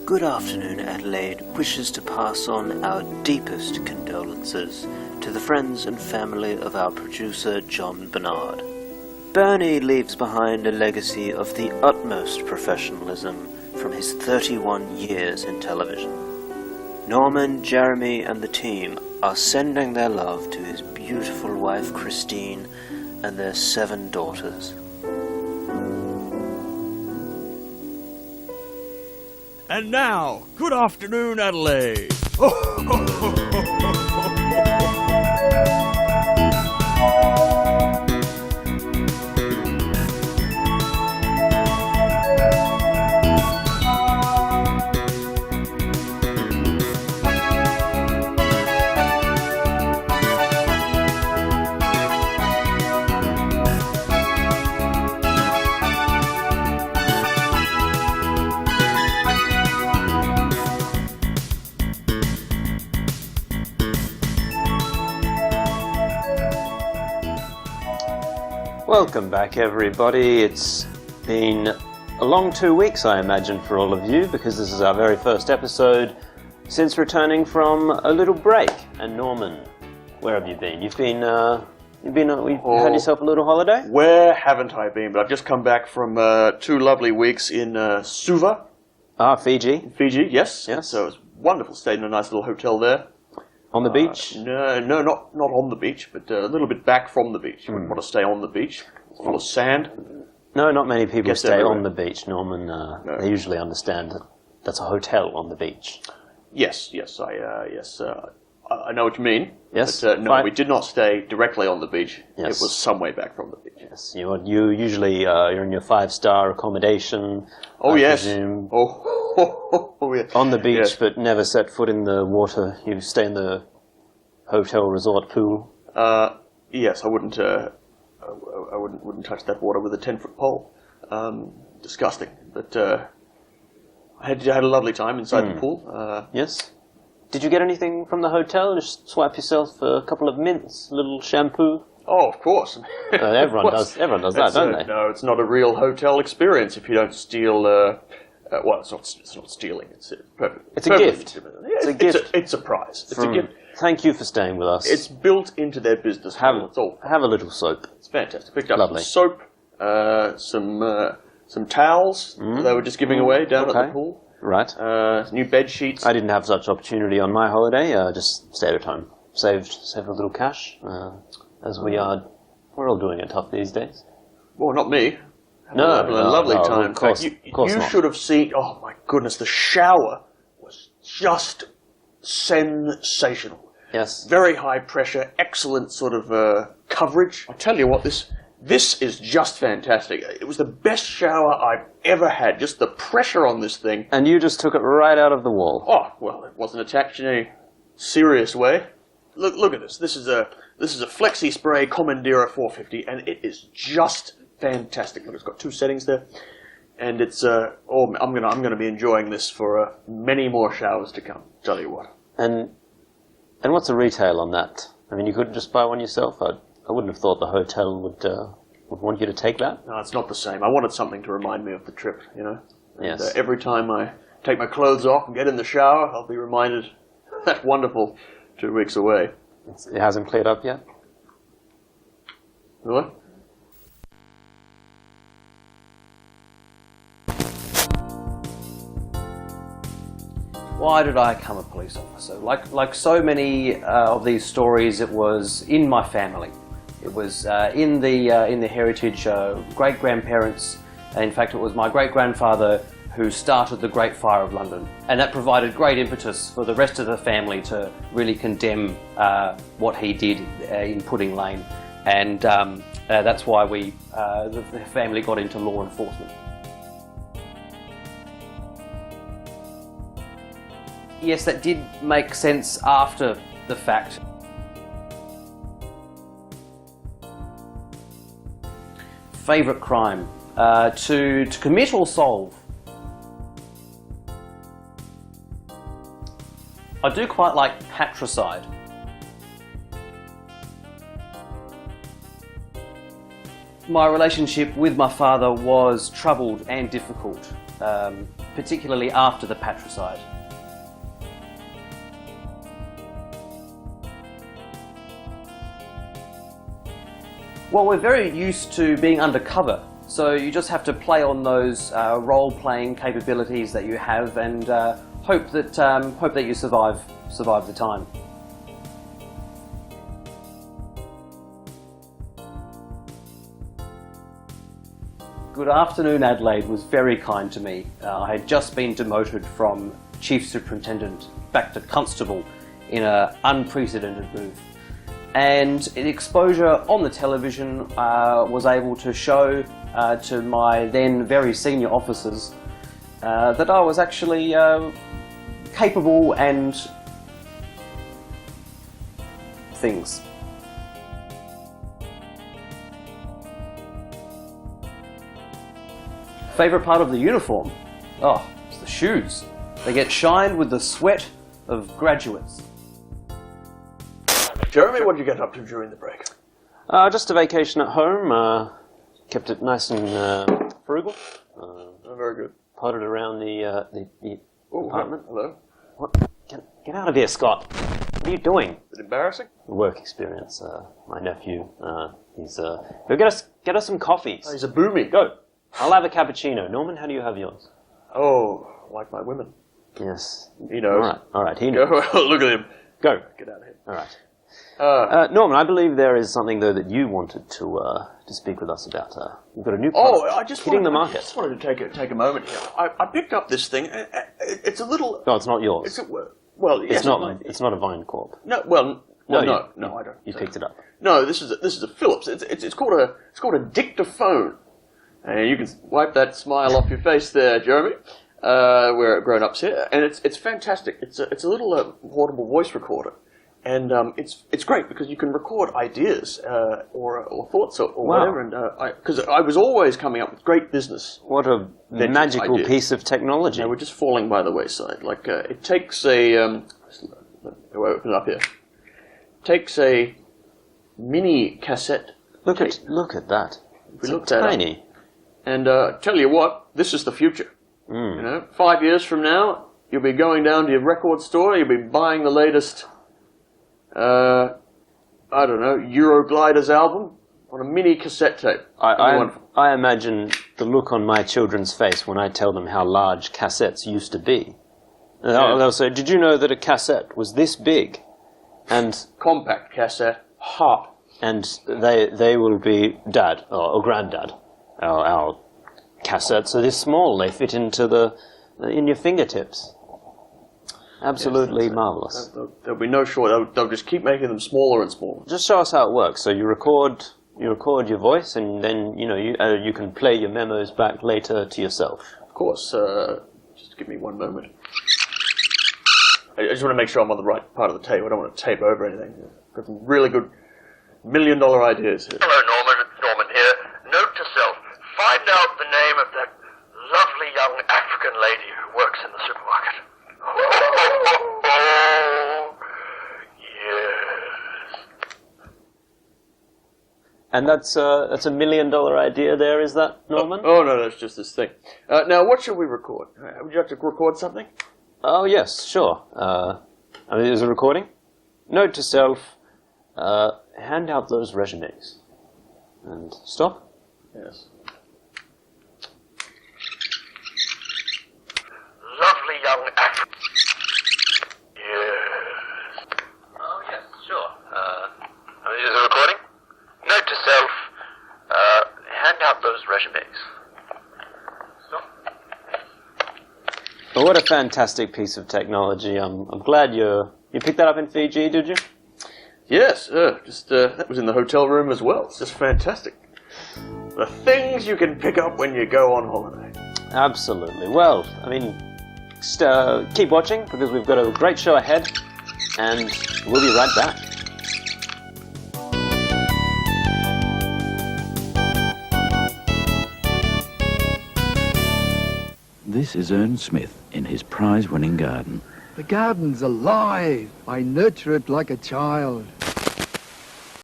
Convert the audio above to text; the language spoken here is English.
Good Afternoon Adelaide wishes to pass on our deepest condolences to the friends and family of our producer John Bernard. Bernie leaves behind a legacy of the utmost professionalism from his 31 years in television. Norman, Jeremy and the team are sending their love to his beautiful wife Christine and their 7 daughters. And now, Good Afternoon Adelaide. Welcome back everybody. It's been a long 2 weeks I imagine for all of you, because this is our very first episode since returning from a little break. And Norman, where have you been? You've had yourself a little holiday? Where haven't I been? But I've just come back from 2 lovely weeks in Suva. Fiji. Fiji, yes. Yes. So it was wonderful. Stayed in a nice little hotel there. On the beach? No, not on the beach, but a little bit back from the beach. You wouldn't want to stay on the beach. It's full of sand. No, not many people Gets stay everywhere. on the beach, Norman. No. They usually understand that that's a hotel on the beach. Yes. I know what you mean. Yes. But no, we did not stay directly on the beach. Yes. It was some way back from the beach. Yes, you usually you're in your 5-star accommodation. Oh, I yes. presume. Oh, yeah. On the beach, Yes. but never set foot in the water. You stay in the hotel resort pool. Yes, I wouldn't touch that water with a 10-foot pole. Disgusting. But I had a lovely time inside the pool. Yes. Did you get anything from the hotel? Just swipe yourself a couple of mints, a little shampoo. Oh, of course. Everyone does that, don't they? No, it's not a real hotel experience if you don't steal. Well, it's not stealing. It's perfect. It's a gift. It's a gift. It's a prize. It's a gift. Thank you for staying with us. It's built into their business model. It's all. Have a little soap. It's fantastic. Picked up Lovely. some soap, some towels that they were just giving away down at the pool. Right. New bed sheets. I didn't have such opportunity on my holiday. Just stayed at home. Saved a little cash, as we're all doing it tough these days. Well, not me. No, having a lovely time. Of course, you not. should have seen. Oh my goodness, the shower was just sensational. Yes. Very high pressure, excellent sort of coverage. I tell you what, this is just fantastic. It was the best shower I've ever had. Just the pressure on this thing. And you just took it right out of the wall. Oh well, it wasn't attached in any serious way. Look at this. This is a Flexi Spray Commandera 450, and it is just fantastic. Look, it's got 2 settings there, and it's I'm gonna be enjoying this for many more showers to come. Tell you what. And what's the retail on that? I mean, you couldn't just buy one yourself. I wouldn't have thought the hotel would want you to take that. No, it's not the same. I wanted something to remind me of the trip, you know. And, Yes. every time I take my clothes off and get in the shower, I'll be reminded of that wonderful 2 weeks away. It hasn't cleared up yet. What? Why did I become a police officer? Like so many of these stories, it was in my family. It was in the heritage. Great-grandparents. In fact, it was my great-grandfather who started the Great Fire of London, and that provided great impetus for the rest of the family to really condemn what he did in Pudding Lane, and that's why the family got into law enforcement. Yes, that did make sense after the fact. Favourite crime? To commit or solve? I do quite like patricide. My relationship with my father was troubled and difficult. particularly after the patricide. Well, we're very used to being undercover, so you just have to play on those role-playing capabilities that you have, and hope that you survive the time. Good Afternoon Adelaide was very kind to me. I had just been demoted from Chief Superintendent back to Constable in an unprecedented move. And exposure on the television was able to show to my then very senior officers that I was actually capable and things. Favourite part of the uniform? Oh, it's the shoes. They get shined with the sweat of graduates. Jeremy, what did you get up to during the break? Just a vacation at home. Kept it nice and frugal. Very good. Potted around the apartment. Hello. What? Get out of here, Scott. What are you doing? Is it embarrassing? Work experience. My nephew. He's go get us some coffees. Oh, he's a boomy. Go. I'll have a cappuccino. Norman, how do you have yours? Oh, like my women. Yes. He knows. All right. He knows. Go. Look at him. Go. Get out of here. All right. Norman, I believe there is something though that you wanted to speak with us about. You've got a new product hitting the market. I just wanted to take a moment here. I picked up this thing. It's a little. No, it's not yours. Well, yes, it's not. It's not a Vine Corp. No. Well, no, I don't. You picked it up. No, this is a Philips. It's called a Dictaphone. And you can wipe that smile off your face there, Jeremy. We're grown-ups here, and it's fantastic. It's a little portable voice recorder, and it's great because you can record ideas or thoughts or whatever. And because I was always coming up with great business. What a magical ideas. Piece of technology! Now we're just falling by the wayside. Like it takes a open it up here. Takes a mini cassette. Look at that. It's tiny. And tell you what, this is the future. You know, 5 years from now, you'll be going down to your record store, you'll be buying the latest, I don't know, Eurogliders album on a mini cassette tape. I imagine the look on my children's face when I tell them how large cassettes used to be. They'll say, "Did you know that a cassette was this big?" And compact cassette, hot. And they will be dad or granddad. Our cassettes are this small; they fit into in your fingertips. Absolutely marvelous. There'll be no short. They'll just keep making them smaller and smaller. Just show us how it works. So you record your voice, and then you can play your memos back later to yourself. Of course. Just give me one moment. I just want to make sure I'm on the right part of the tape. I don't want to tape over anything. Got some really good $1 million ideas here. Hello, Norman. It's Norman here. Note to self: find out the name of that lovely young African lady who works in the supermarket. Oh, yes. And that's a $1 million idea there, is that, Norman? Oh, no, that's just this thing. Now, what should we record? Would you like to record something? Oh, yes, sure. Is it a recording? Note to self, hand out those resumes. And stop. Yes. Lovely young African. Yes. Oh, yes, sure. Is it a recording? Note to self, hand out those resumes. Well, what a fantastic piece of technology. I'm glad you picked that up in Fiji, did you? Yes, that was in the hotel room as well. It's just fantastic. The things you can pick up when you go on holiday. Absolutely. Well, I mean, just, keep watching because we've got a great show ahead, and we'll be right back. This is Ernst Smith in his prize-winning garden. The garden's alive. I nurture it like a child.